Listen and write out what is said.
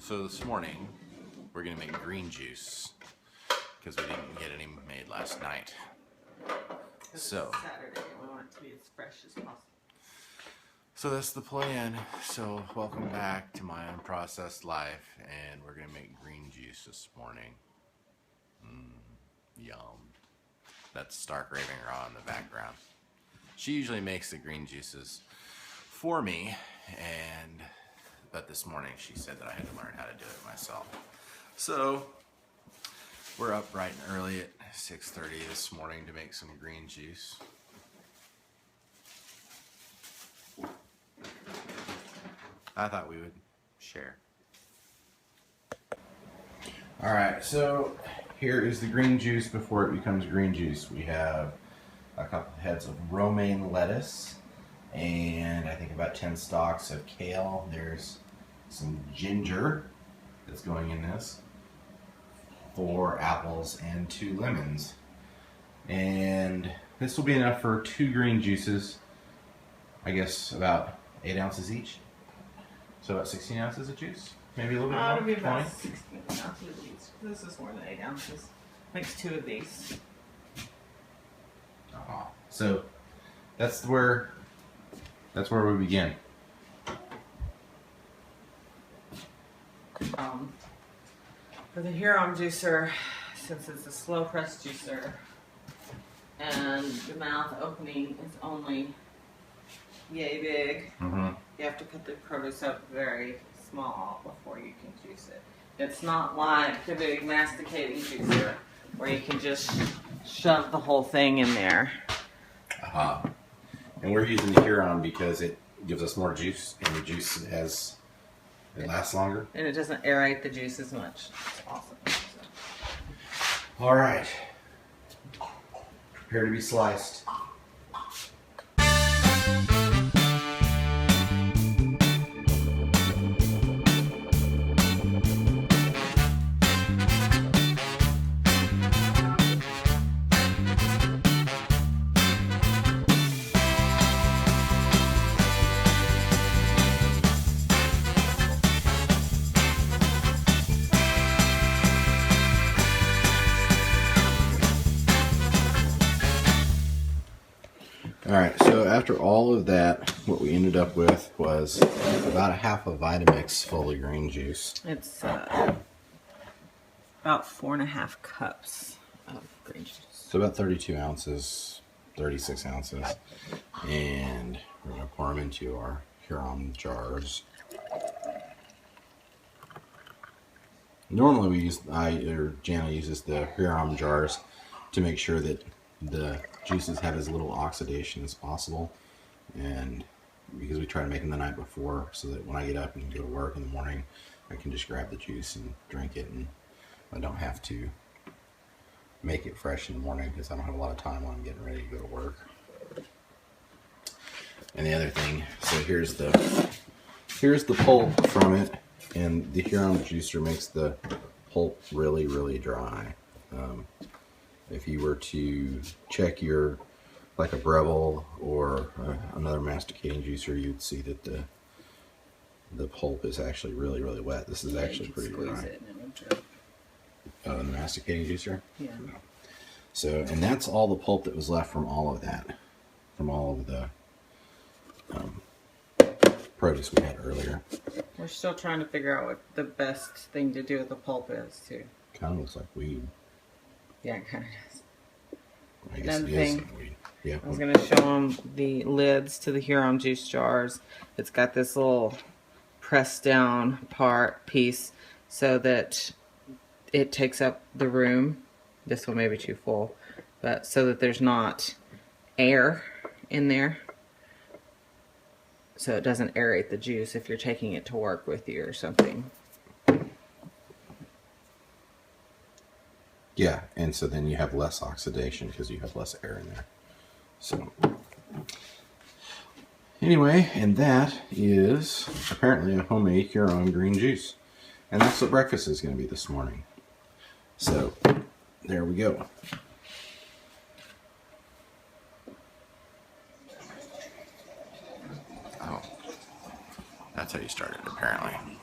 So this morning, we're gonna make green juice because we didn't get any made last night. So It's Saturday, we want it to be as fresh as possible. So that's the plan. So welcome back to my unprocessed life, and we're gonna make green juice this morning. Yum. That's Stark raving raw in the background. She usually makes the green juices for me, but this morning she said that I had to learn how to do it myself. So we're up bright and early at 6:30 this morning to make some green juice. I thought we would share. Alright, so here is the green juice before it becomes green juice. We have a couple heads of romaine lettuce and I think about 10 stalks of kale. There's some ginger that's going in this, 4 apples and 2 lemons. And this will be enough for 2 green juices, I guess about 8 ounces each. So about 16 ounces of juice? Maybe a little bit more? It'll be about 20? 16 ounces of these. This is more than 8 ounces. Makes 2 of these. So that's where we begin. For the Huron juicer, since it's a slow press juicer, and the mouth opening is only yay big, you have to cut the produce up very small before you can juice it. It's not like the big masticating juicer where you can just shove the whole thing in there. And we're using the Huron because it gives us more juice, and the juice it lasts longer. And it doesn't aerate the juice as much. It's awesome. All right, prepare to be sliced. Alright, so after all of that, what we ended up with was about a half a Vitamix full of green juice. It's about 4.5 cups of green juice. So about 32 ounces, 36 ounces. And we're going to pour them into our Huron jars. Normally Jana uses the Huron jars to make sure that the juices have as little oxidation as possible, and because we try to make them the night before so that when I get up and go to work in the morning I can just grab the juice and drink it, and I don't have to make it fresh in the morning because I don't have a lot of time when I'm getting ready to go to work. And the other thing, so here's the pulp from it, and the Huron juicer makes the pulp really, really dry. If you were to check like a Breville or another masticating juicer, you'd see that the pulp is actually really, really wet. This is actually pretty dry. It and it would drip. The masticating juicer? Yeah. No. So, and that's all the pulp that was left from all of that, from all of the produce we had earlier. We're still trying to figure out what the best thing to do with the pulp is, too. Kind of looks like weed. Yeah, it kind of does. I guess Another it is thing, some weed. Yeah. I was going to show them the lids to the Huron juice jars. It's got this little pressed down piece so that it takes up the room. This one may be too full, but so that there's not air in there. So it doesn't aerate the juice if you're taking it to work with you or something. Yeah, and so then you have less oxidation because you have less air in there. So, anyway, and that is apparently a homemade Huron green juice. And that's what breakfast is going to be this morning. So, there we go. Oh, that's how you start it, apparently.